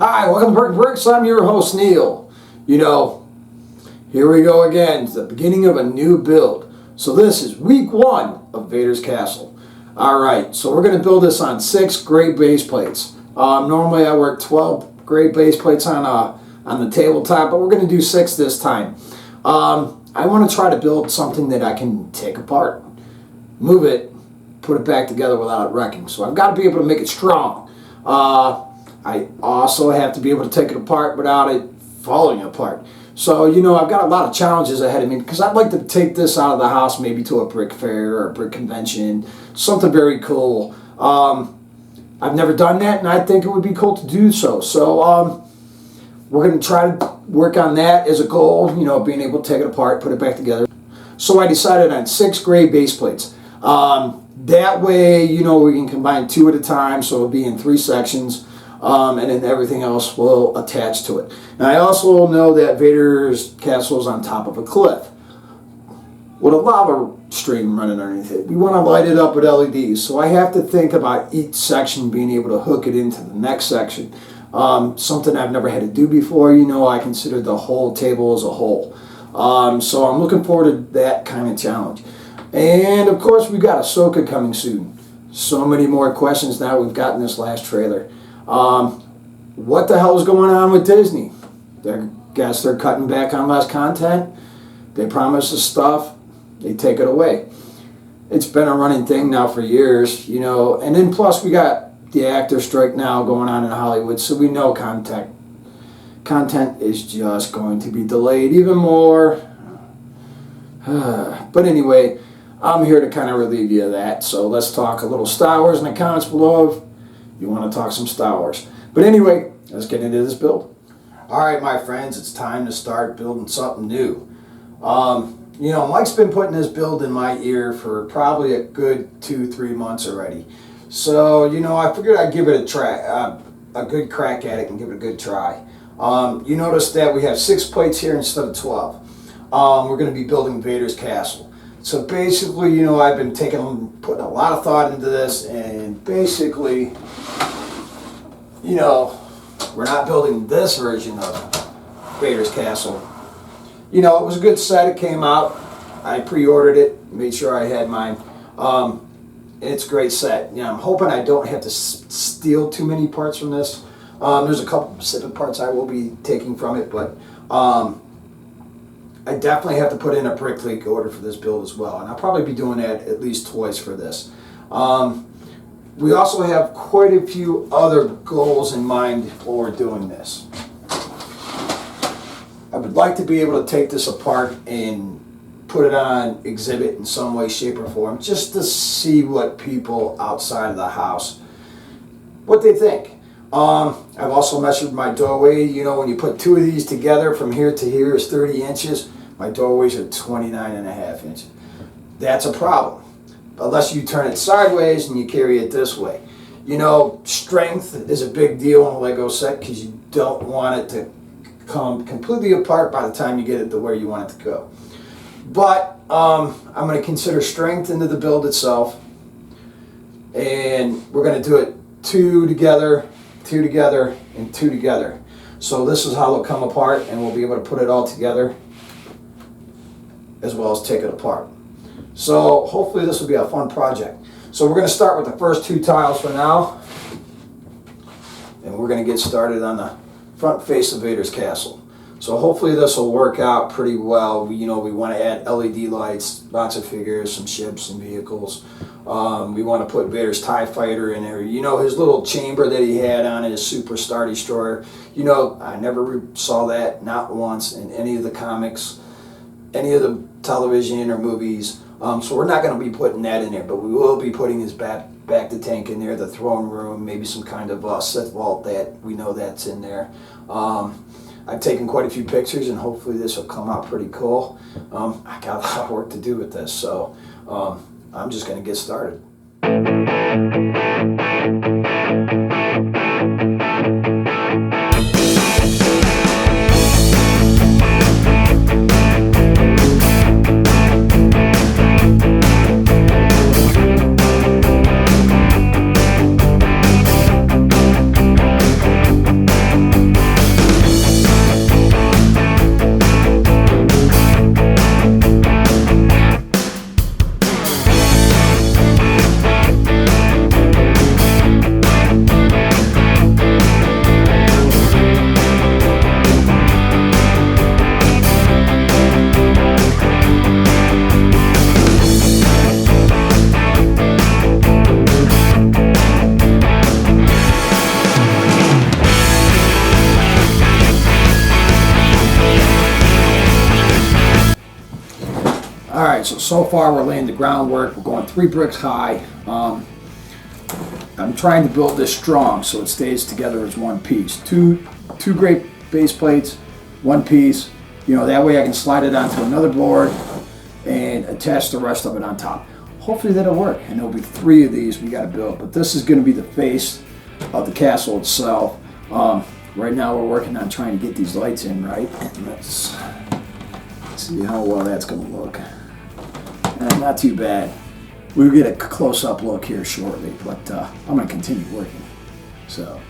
Hi, welcome to Brick Bricks. I'm your host, Neil. Here we go again. It's the beginning of a new build. So this is week 1 of Vaders Castle. Alright, so we're going to build this on 6 grade base plates. Normally I work 12 grade base plates on the tabletop, but we're going to do 6 this time. I want to try to build something that I can take apart, move it, put it back together without it wrecking. So I've got to be able to make it strong. I also have to be able to take it apart without it falling apart. So, I've got a lot of challenges ahead of me because I'd like to take this out of the house maybe to a brick fair or a brick convention, something very cool. I've never done that, and I think it would be cool to do so. So, we're going to try to work on that as a goal, being able to take it apart, put it back together. So I decided on 6 grade base plates. That way, we can combine 2 at a time, so it'll be in 3 sections. And then everything else will attach to it. Now I also know that Vaders Castle is on top of a cliff with a lava stream running underneath it. We want to light it up with LEDs, so I have to think about each section being able to hook it into the next section. Something I've never had to do before. I consider the whole table as a whole. So I'm looking forward to that kind of challenge. And of course we've got Ahsoka coming soon. So many more questions now we've got in this last trailer. What the hell is going on with Disney? I guess they're cutting back on less content. They promise us stuff, they take it away. It's been a running thing now for years, and then plus we got the actor strike now going on in Hollywood, so we know content is just going to be delayed even more. But anyway, I'm here to kind of relieve you of that, so let's talk a little Star Wars in the comments below. You want to talk some Star Wars. But anyway, let's get into this build. Alright my friends, it's time to start building something new. Mike's been putting this build in my ear for probably a good 2-3 months already. So, I figured I'd give it a try, a good crack at it and give it a good try. You notice that we have 6 plates here instead of 12. We're going to be building Vaders Castle. So basically, I've been putting a lot of thought into this, and basically, we're not building this version of Vaders Castle. It was a good set. It came out. I pre-ordered it, made sure I had mine. It's a great set. I'm hoping I don't have to steal too many parts from this. There's a couple specific parts I will be taking from it, but I definitely have to put in a brick leak order for this build as well, and I'll probably be doing that at least twice for this. We also have quite a few other goals in mind for doing this. I would like to be able to take this apart and put it on exhibit in some way, shape, or form, just to see what people outside of the house, what they think. I've also measured my doorway. When you put 2 of these together, from here to here is 30 inches. My doorways are 29.5 inches. That's a problem. Unless you turn it sideways and you carry it this way. Strength is a big deal in a Lego set because you don't want it to come completely apart by the time you get it to where you want it to go. But I'm going to consider strength into the build itself. And we're going to do it 2 together, 2 together, and 2 together. So this is how they'll come apart, and we'll be able to put it all together as well as take it apart. So hopefully this will be a fun project. So we're going to start with the first 2 tiles for now, and we're going to get started on the front face of Vaders Castle. So hopefully this will work out pretty well. We want to add LED lights, lots of figures, some ships and vehicles. We want to put Vader's TIE Fighter in there. His little chamber that he had on his Super Star Destroyer. I never saw that, not once, in any of the comics, any of the television or movies. So we're not going to be putting that in there, but we will be putting his back to tank in there, the throne room, maybe some kind of Sith vault that we know that's in there. I've taken quite a few pictures, and hopefully this will come out pretty cool. I got a lot of work to do with this, so I'm just going to get started. right, so far we're laying the groundwork. We're going 3 bricks high. I'm trying to build this strong so it stays together as one piece. Two great base plates, one piece. You know, that way I can slide it onto another board and attach the rest of it on top. Hopefully that'll work. And there'll be 3 of these we got to build. But this is going to be the face of the castle itself. Right now we're working on trying to get these lights in right. And let's see how well that's going to look. Not too bad. We'll get a close-up look here shortly, but I'm going to continue working. So.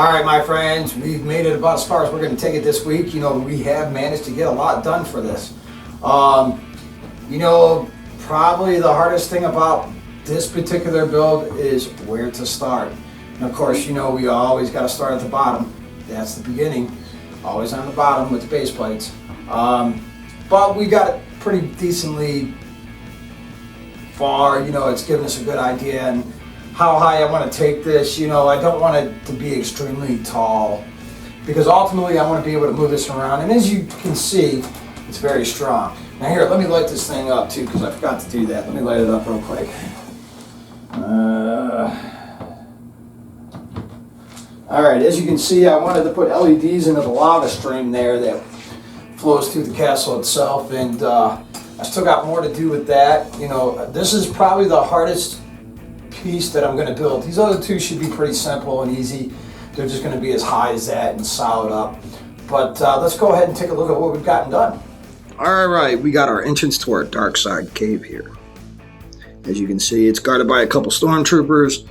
All right, my friends, we've made it about as far as we're going to take it this week. You know, we have managed to get a lot done for this. You know, probably the hardest thing about this particular build is where to start. And of course, you know, we always got to start at the bottom. That's the beginning. Always on the bottom with the base plates. But we got it pretty decently far. You know, it's given us a good idea and how high I want to take this. You know, I don't want it to be extremely tall because ultimately I want to be able to move this around. And as you can see, it's very strong. Now here, let me light this thing up too because I forgot to do that. Let me light it up real quick. Alright, as you can see, I wanted to put LEDs into the lava stream there that flows through the castle itself, and I still got more to do with that. You know, this is probably the hardest piece that I'm going to build. These other two should be pretty simple and easy. They're just going to be as high as that and solid up. But let's go ahead and take a look at what we've gotten done. Alright, we got our entrance to our dark side cave here. As you can see, it's guarded by a couple stormtroopers.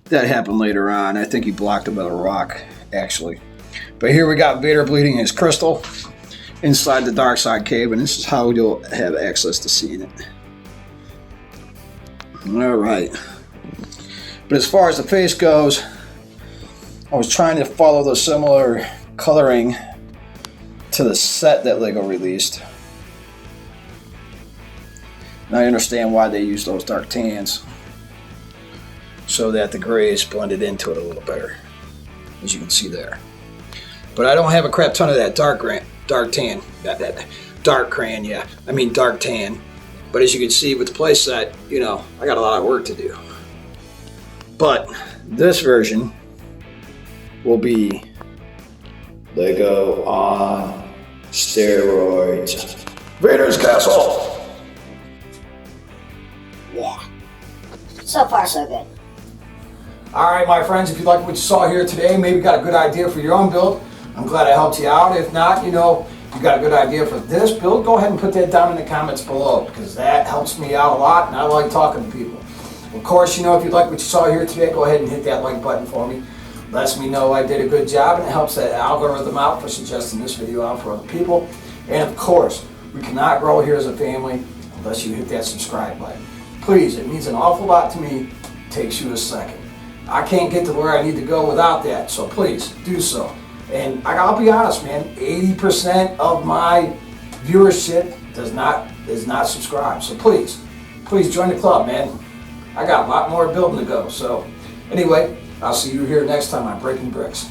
That happened later on. I think he blocked him with a rock, actually. But here we got Vader bleeding his crystal inside the dark side cave, and this is how you'll have access to seeing it. Alright. But as far as the face goes, I was trying to follow the similar coloring to the set that LEGO released. And I understand why they use those dark tans, so that the grays blended into it a little better, as you can see there. But I don't have a crap ton of that dark tan, that dark crayon, yeah. I mean dark tan. But as you can see with the play set, you know, I got a lot of work to do. But this version will be LEGO on steroids. Vaders Castle! Yeah. So far, so good. Alright, my friends, if you like what you saw here today, maybe got a good idea for your own build, I'm glad I helped you out. If not, you know, you got a good idea for this build, go ahead and put that down in the comments below because that helps me out a lot and I like talking to people. Of course, you know, if you like what you saw here today, go ahead and hit that like button for me. Lets me know I did a good job and it helps that algorithm out for suggesting this video out for other people. And of course, we cannot grow here as a family unless you hit that subscribe button. Please, it means an awful lot to me. It takes you a second. I can't get to where I need to go without that, so please do so. And I'll be honest, man, 80% of my viewership is not subscribed. So please join the club, man. I got a lot more building to go. So anyway, I'll see you here next time on Breaking Bricks.